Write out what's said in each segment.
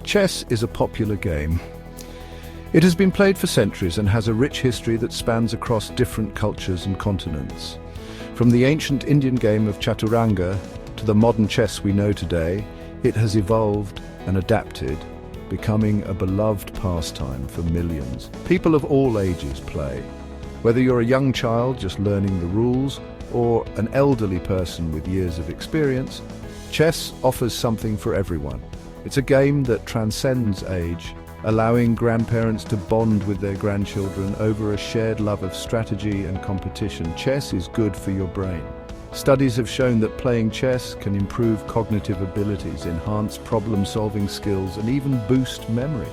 Chess is a popular game. It has been played for centuries and has a rich history that spans across different cultures and continents. From the ancient Indian game of Chaturanga to the modern chess we know today, it has evolved and adapted, becoming a beloved pastime for millions. People of all ages play. Whether you're a young child just learning the rules or an elderly person with years of experience, chess offers something for everyone. It's a game that transcends age, allowing grandparents to bond with their grandchildren over a shared love of strategy and competition. Chess is good for your brain. Studies have shown that playing chess can improve cognitive abilities, enhance problem-solving skills, and even boost memory.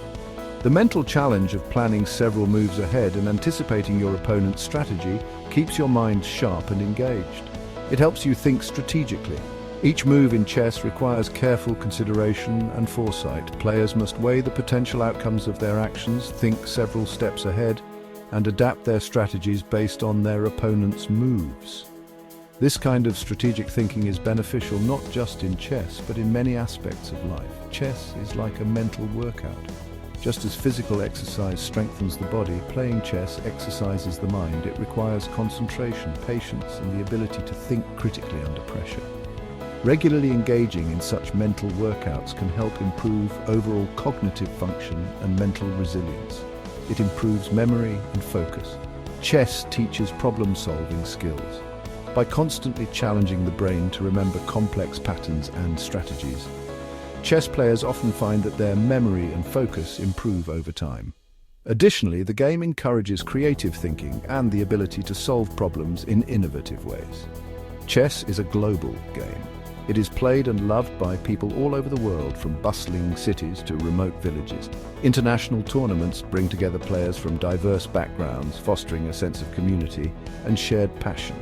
The mental challenge of planning several moves ahead and anticipating your opponent's strategy keeps your mind sharp and engaged. It helps you think strategically. Each move in chess requires careful consideration and foresight. Players must weigh the potential outcomes of their actions, think several steps ahead, and adapt their strategies based on their opponent's moves. This kind of strategic thinking is beneficial not just in chess, but in many aspects of life. Chess is like a mental workout. Just as physical exercise strengthens the body, playing chess exercises the mind. It requires concentration, patience, and the ability to think critically under pressure. Regularly engaging in such mental workouts can help improve overall cognitive function and mental resilience. It improves memory and focus. Chess teaches problem-solving skills. By constantly challenging the brain to remember complex patterns and strategies, chess players often find that their memory and focus improve over time. Additionally, the game encourages creative thinking and the ability to solve problems in innovative ways. Chess is a global game. It is played and loved by people all over the world, from bustling cities to remote villages. International tournaments bring together players from diverse backgrounds, fostering a sense of community and shared passion.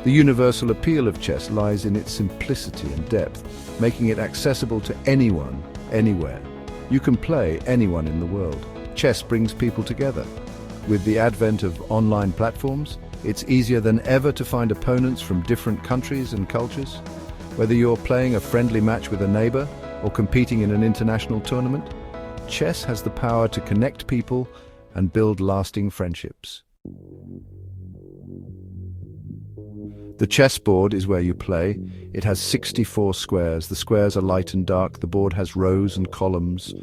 The universal appeal of chess lies in its simplicity and depth, making it accessible to anyone, anywhere. You can play anyone in the world. Chess brings people together. With the advent of online platforms, it's easier than ever to find opponents from different countries and cultures. Whether you're playing a friendly match with a neighbor or competing in an international tournament, chess has the power to connect people and build lasting friendships. The chessboard is where you play. It has 64 squares. The squares are light and dark. The board has rows and columns.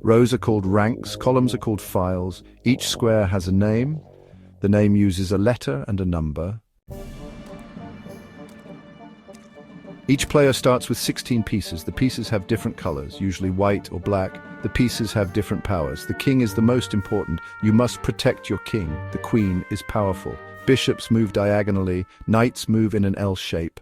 Rows are called ranks, columns are called files. Each square has a name. The name uses a letter and a number. Each player starts with 16 pieces. The pieces have different colors, usually white or black. The pieces have different powers. The king is the most important. You must protect your king. The queen is powerful. Bishops move diagonally. Knights move in an L shape.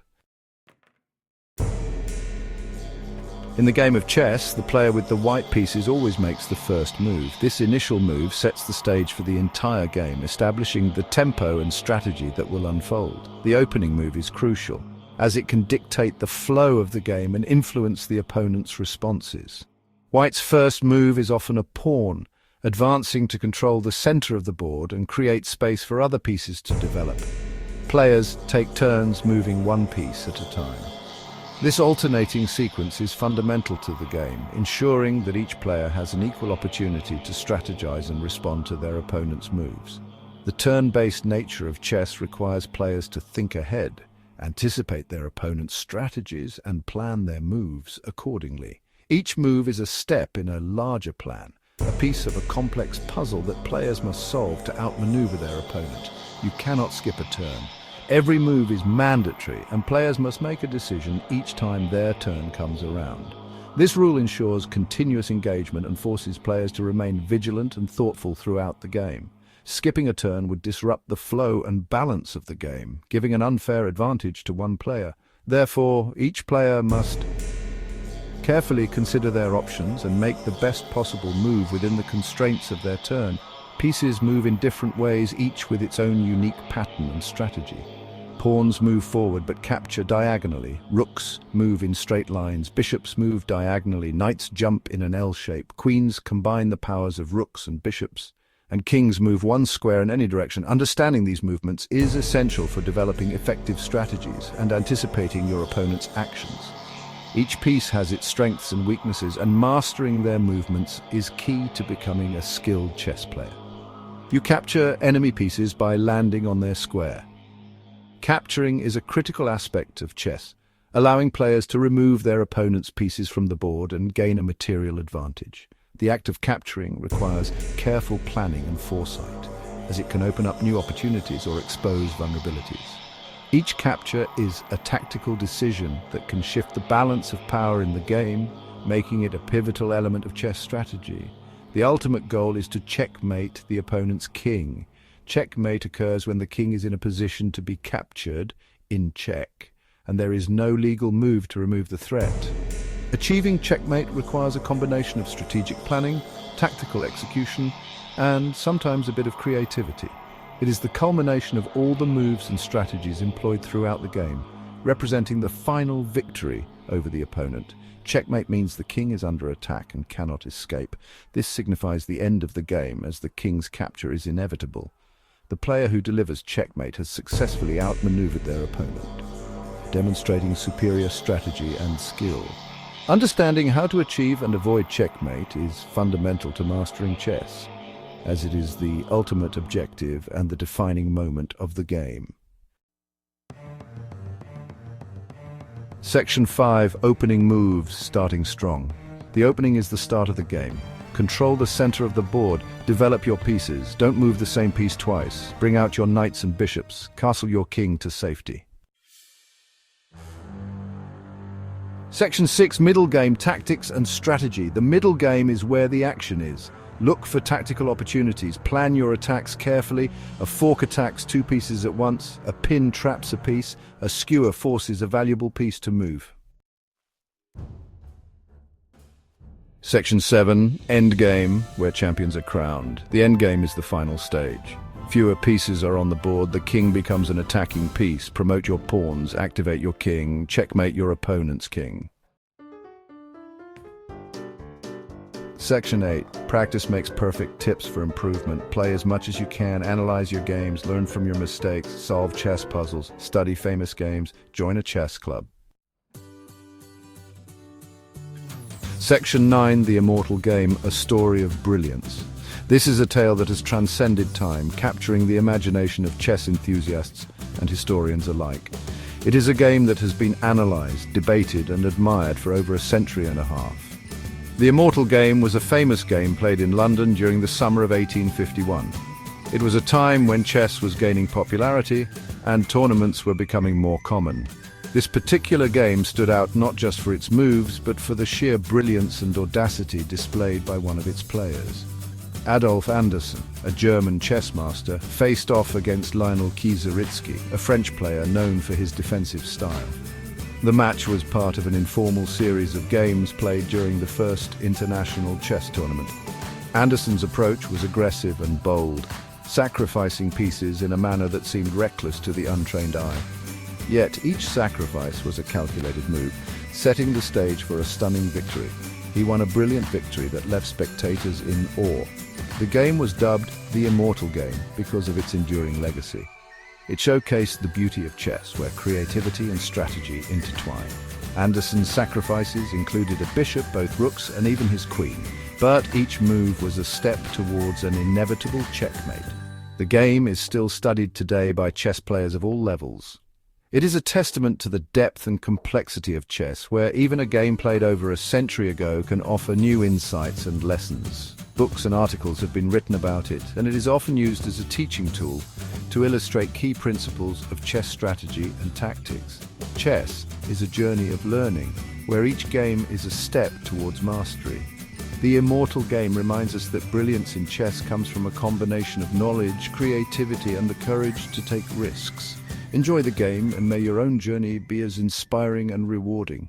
In the game of chess, the player with the white pieces always makes the first move. This initial move sets the stage for the entire game, establishing the tempo and strategy that will unfold. The opening move is crucial, as it can dictate the flow of the game and influence the opponent's responses. White's first move is often a pawn, advancing to control the center of the board and create space for other pieces to develop. Players take turns moving one piece at a time. This alternating sequence is fundamental to the game, ensuring that each player has an equal opportunity to strategize and respond to their opponent's moves. The turn-based nature of chess requires players to think ahead, anticipate their opponent's strategies, and plan their moves accordingly. Each move is a step in a larger plan, a piece of a complex puzzle that players must solve to outmaneuver their opponent. You cannot skip a turn. Every move is mandatory, and players must make a decision each time their turn comes around. This rule ensures continuous engagement and forces players to remain vigilant and thoughtful throughout the game. Skipping a turn would disrupt the flow and balance of the game, giving an unfair advantage to one player. Therefore, each player must carefully consider their options and make the best possible move within the constraints of their turn. Pieces move in different ways, each with its own unique pattern and strategy. Pawns move forward but capture diagonally. Rooks move in straight lines. Bishops move diagonally. Knights jump in an L shape. Queens combine the powers of rooks and bishops. And kings move one square in any direction. Understanding these movements is essential for developing effective strategies and anticipating your opponent's actions. Each piece has its strengths and weaknesses, and mastering their movements is key to becoming a skilled chess player. You capture enemy pieces by landing on their square. Capturing is a critical aspect of chess, allowing players to remove their opponent's pieces from the board and gain a material advantage. The act of capturing requires careful planning and foresight, as it can open up new opportunities or expose vulnerabilities. Each capture is a tactical decision that can shift the balance of power in the game, making it a pivotal element of chess strategy. The ultimate goal is to checkmate the opponent's king. Checkmate occurs when the king is in a position to be captured in check, and there is no legal move to remove the threat. Achieving checkmate requires a combination of strategic planning, tactical execution, and sometimes a bit of creativity. It is the culmination of all the moves and strategies employed throughout the game, representing the final victory over the opponent. Checkmate means the king is under attack and cannot escape. This signifies the end of the game, as the king's capture is inevitable. The player who delivers checkmate has successfully outmaneuvered their opponent, demonstrating superior strategy and skill. Understanding how to achieve and avoid checkmate is fundamental to mastering chess, as it is the ultimate objective and the defining moment of the game. Section 5. Opening moves, starting strong. The opening is the start of the game. Control the center of the board, develop your pieces, don't move the same piece twice, bring out your knights and bishops, castle your king to safety. Section 6. Middle game, tactics and strategy. The middle game is where the action is. Look for tactical opportunities, plan your attacks carefully. A fork attacks two pieces at once, a pin traps a piece, a skewer forces a valuable piece to move. Section 7. Endgame, where champions are crowned. The endgame is the final stage. Fewer pieces are on the board, the king becomes an attacking piece. Promote your pawns, activate your king, checkmate your opponent's king. Section 8. Practice makes perfect. Tips for improvement. Play as much as you can, analyze your games, learn from your mistakes, solve chess puzzles, study famous games, join a chess club. Section 9. The Immortal Game, a story of brilliance. This is a tale that has transcended time, capturing the imagination of chess enthusiasts and historians alike. It is a game that has been analyzed, debated, and admired for over a century and a half. The Immortal Game was a famous game played in London during the summer of 1851. It was a time when chess was gaining popularity and tournaments were becoming more common. This particular game stood out not just for its moves, but for the sheer brilliance and audacity displayed by one of its players. Adolf Anderssen, a German chess master, faced off against Lionel Kieseritzky, a French player known for his defensive style. The match was part of an informal series of games played during the first international chess tournament. Anderssen's approach was aggressive and bold, sacrificing pieces in a manner that seemed reckless to the untrained eye. Yet each sacrifice was a calculated move, setting the stage for a stunning victory. He won a brilliant victory that left spectators in awe. The game was dubbed the Immortal Game because of its enduring legacy. It showcased the beauty of chess, where creativity and strategy intertwine. Anderssen's sacrifices included a bishop, both rooks, and even his queen. But each move was a step towards an inevitable checkmate. The game is still studied today by chess players of all levels. It is a testament to the depth and complexity of chess, where even a game played over a century ago can offer new insights and lessons. Books and articles have been written about it, and it is often used as a teaching tool to illustrate key principles of chess strategy and tactics. Chess is a journey of learning, where each game is a step towards mastery. The Immortal Game reminds us that brilliance in chess comes from a combination of knowledge, creativity, and the courage to take risks. Enjoy the game, and may your own journey be as inspiring and rewarding.